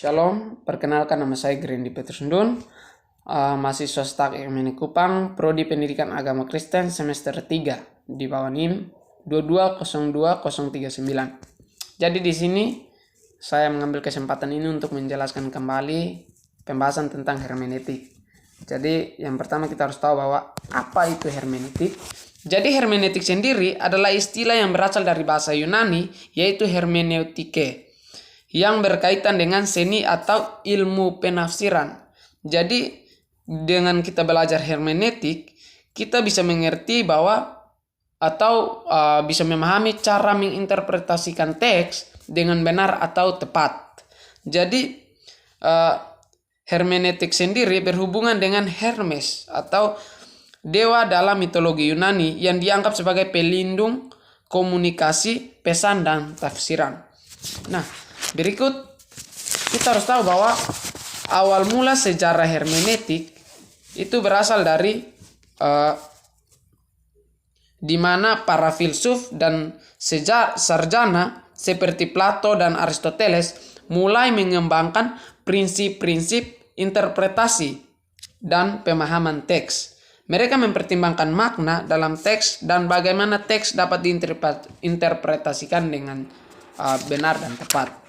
Shalom, perkenalkan nama saya Grandi Petrusundun, mahasiswa STAK Hermenetik Kupang, Prodi Pendidikan Agama Kristen semester 3 di bawah NIM 2202039. Jadi di sini saya mengambil kesempatan ini untuk menjelaskan kembali pembahasan tentang hermeneutik. Jadi yang pertama kita harus tahu bahwa apa itu hermeneutik. Jadi hermeneutik sendiri adalah istilah yang berasal dari bahasa Yunani yaitu hermeneutike, yang berkaitan dengan seni atau ilmu penafsiran. Jadi dengan kita belajar hermeneutik, kita bisa mengerti bahwa atau bisa memahami cara menginterpretasikan teks dengan benar atau tepat. Jadi hermeneutik sendiri berhubungan dengan Hermes atau dewa dalam mitologi Yunani yang dianggap sebagai pelindung komunikasi, pesan, dan tafsiran. Nah, berikut kita harus tahu bahwa awal mula sejarah hermeneutik itu berasal dari di mana para filsuf dan sarjana seperti Plato dan Aristoteles mulai mengembangkan prinsip-prinsip interpretasi dan pemahaman teks. Mereka mempertimbangkan makna dalam teks dan bagaimana teks dapat diinterpretasikan dengan benar dan tepat.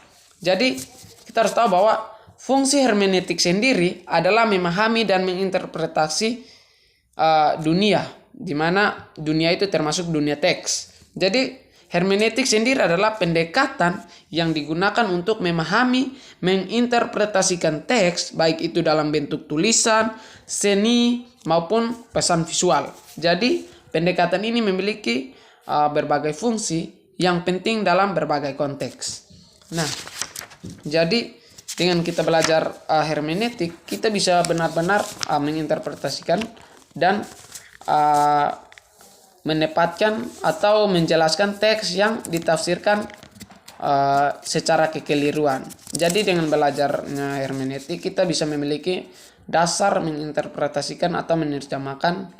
Jadi kita harus tahu bahwa fungsi hermeneutik sendiri adalah memahami dan menginterpretasi dunia, di mana dunia itu termasuk dunia teks. Jadi hermeneutik sendiri adalah pendekatan yang digunakan untuk memahami, menginterpretasikan teks, baik itu dalam bentuk tulisan, seni, maupun pesan visual. Jadi pendekatan ini memiliki berbagai fungsi yang penting dalam berbagai konteks. Nah, jadi dengan kita belajar hermeneutik, kita bisa benar-benar menginterpretasikan dan menempatkan atau menjelaskan teks yang ditafsirkan secara kekeliruan. Jadi dengan belajarnya hermeneutik, kita bisa memiliki dasar menginterpretasikan atau menerjemahkan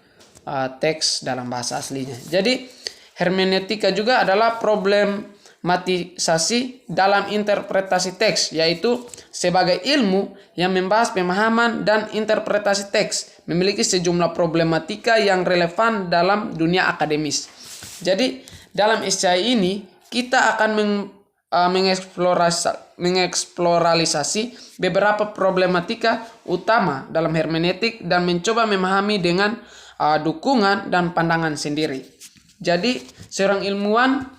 teks dalam bahasa aslinya. Jadi hermeneutika juga adalah problematisasi dalam interpretasi teks, yaitu sebagai ilmu yang membahas pemahaman dan interpretasi teks, memiliki sejumlah problematika yang relevan dalam dunia akademis. Jadi dalam SCI ini kita akan mengeksploralisasi beberapa problematika utama dalam hermeneutik dan mencoba memahami dengan dukungan dan pandangan sendiri. Jadi seorang ilmuwan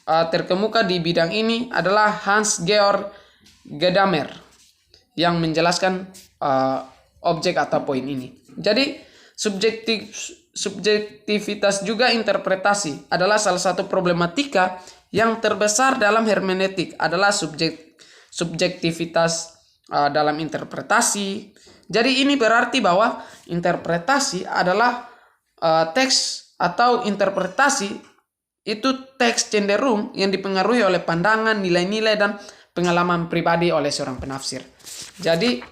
terkemuka di bidang ini adalah Hans Georg Gadamer yang menjelaskan objek atau poin ini. Jadi subjektivitas juga interpretasi adalah salah satu problematika yang terbesar dalam hermeneutik adalah subjektivitas dalam interpretasi. Jadi ini berarti bahwa interpretasi adalah teks atau interpretasi itu teks cenderung yang dipengaruhi oleh pandangan, nilai-nilai, dan pengalaman pribadi oleh seorang penafsir. Jadi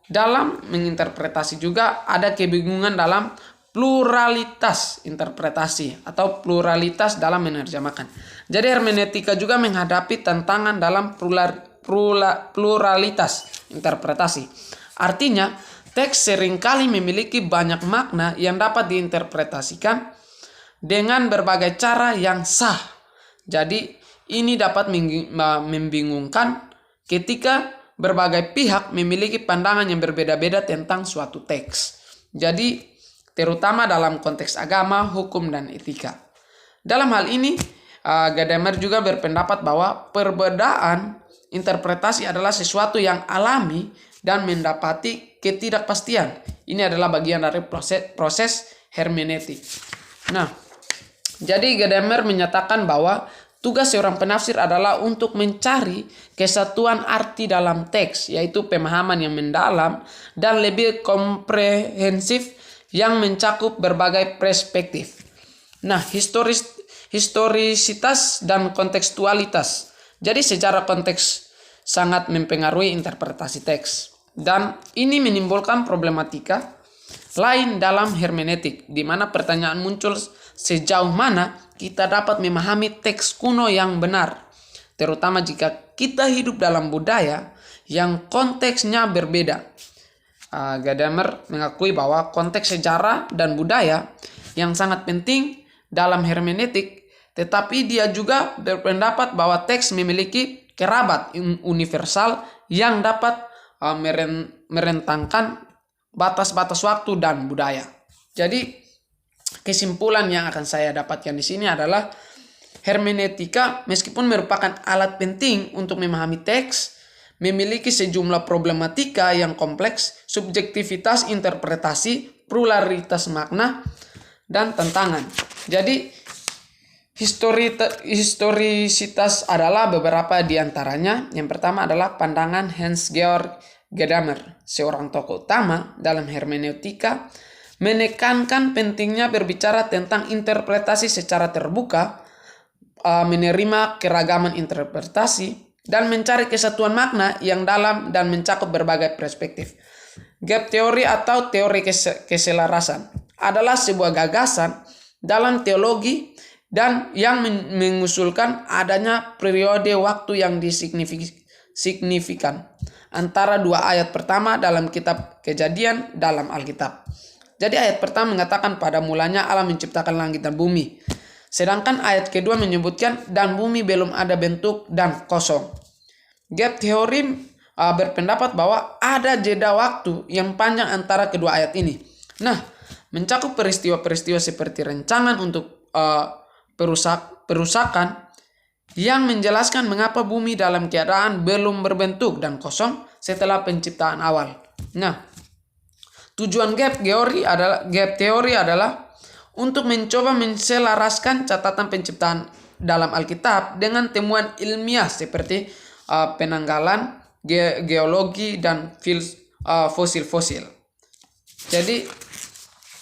dalam menginterpretasi juga ada kebingungan dalam pluralitas interpretasi atau pluralitas dalam menerjemahkan. Jadi hermeneutika juga menghadapi tantangan dalam pluralitas interpretasi. Artinya, teks seringkali memiliki banyak makna yang dapat diinterpretasikan dengan berbagai cara yang sah. Jadi ini dapat membingungkan ketika berbagai pihak memiliki pandangan yang berbeda-beda tentang suatu teks. Jadi terutama dalam konteks agama, hukum, dan etika. Dalam hal ini, Gadamer juga berpendapat bahwa perbedaan interpretasi adalah sesuatu yang alami dan mendapati ketidakpastian. Ini adalah bagian dari proses hermeneutik. Nah, jadi Gadamer menyatakan bahwa tugas seorang penafsir adalah untuk mencari kesatuan arti dalam teks, yaitu pemahaman yang mendalam dan lebih komprehensif yang mencakup berbagai perspektif. Nah, historisitas dan kontekstualitas. Jadi secara konteks sangat mempengaruhi interpretasi teks. Dan ini menimbulkan problematika lain dalam hermeneutik, di mana pertanyaan muncul sejauh mana kita dapat memahami teks kuno yang benar. terutama jika kita hidup dalam budaya yang konteksnya berbeda. Gadamer mengakui bahwa konteks sejarah dan budaya yang sangat penting dalam hermeneutik, tetapi dia juga berpendapat bahwa teks memiliki kerabat universal yang dapat merentangkan batas-batas waktu dan budaya. Jadi kesimpulan yang akan saya dapatkan di sini adalah hermeneutika meskipun merupakan alat penting untuk memahami teks, memiliki sejumlah problematika yang kompleks, subjektivitas interpretasi, pluralitas makna, dan tantangan. Jadi historisitas adalah beberapa di antaranya. Yang pertama adalah pandangan Hans-Georg Gadamer, seorang tokoh utama dalam hermeneutika, menekankan pentingnya berbicara tentang interpretasi secara terbuka, menerima keragaman interpretasi, dan mencari kesatuan makna yang dalam dan mencakup berbagai perspektif. Gap teori atau teori keselarasan adalah sebuah gagasan dalam teologi dan yang mengusulkan adanya periode waktu yang signifikan antara dua ayat pertama dalam kitab Kejadian dalam Alkitab. Jadi ayat pertama mengatakan pada mulanya Allah menciptakan langit dan bumi. Sedangkan ayat kedua menyebutkan dan bumi belum ada bentuk dan kosong. Gap teori berpendapat bahwa ada jeda waktu yang panjang antara kedua ayat ini. Nah, mencakup peristiwa-peristiwa seperti rencangan untuk perusakan yang menjelaskan mengapa bumi dalam keadaan belum berbentuk dan kosong setelah penciptaan awal. Nah, tujuan gap teori adalah untuk mencoba menselaraskan catatan penciptaan dalam Alkitab dengan temuan ilmiah seperti penanggalan, geologi, dan fosil-fosil. Jadi,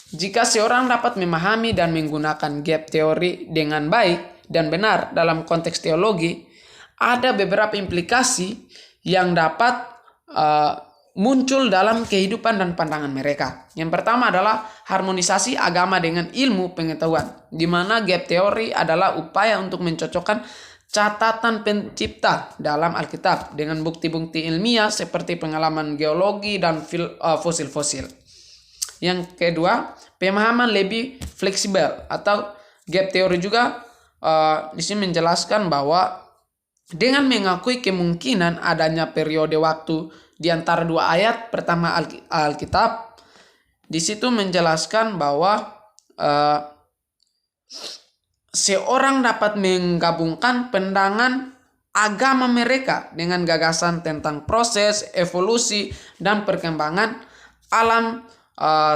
jika seorang dapat memahami dan menggunakan gap teori dengan baik dan benar dalam konteks teologi, ada beberapa implikasi yang dapat muncul dalam kehidupan dan pandangan mereka. Yang pertama adalah harmonisasi agama dengan ilmu pengetahuan, di mana gap teori adalah upaya untuk mencocokkan catatan pencipta dalam Alkitab dengan bukti-bukti ilmiah seperti pengalaman geologi dan fosil-fosil. Yang kedua, pemahaman lebih fleksibel atau gap teori juga di sini menjelaskan bahwa dengan mengakui kemungkinan adanya periode waktu di antara dua ayat pertama Alkitab, di situ menjelaskan bahwa seorang dapat menggabungkan pandangan agama mereka dengan gagasan tentang proses, evolusi, dan perkembangan alam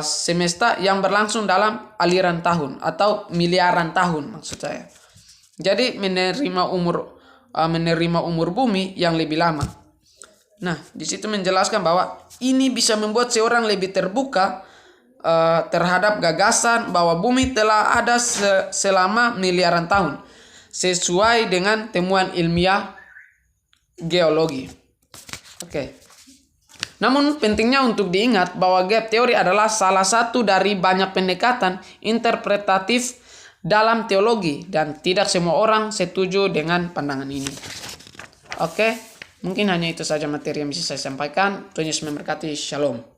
semesta yang berlangsung dalam aliran tahun atau miliaran tahun maksud saya. Jadi menerima umur bumi yang lebih lama. Nah, di situ menjelaskan bahwa ini bisa membuat seorang lebih terbuka terhadap gagasan bahwa bumi telah ada selama miliaran tahun sesuai dengan temuan ilmiah geologi. Oke. Namun pentingnya untuk diingat bahwa gap teori adalah salah satu dari banyak pendekatan interpretatif dalam teologi dan tidak semua orang setuju dengan pandangan ini. Oke, mungkin hanya itu saja materi yang bisa saya sampaikan. Tuhan Yesus memberkati. Shalom.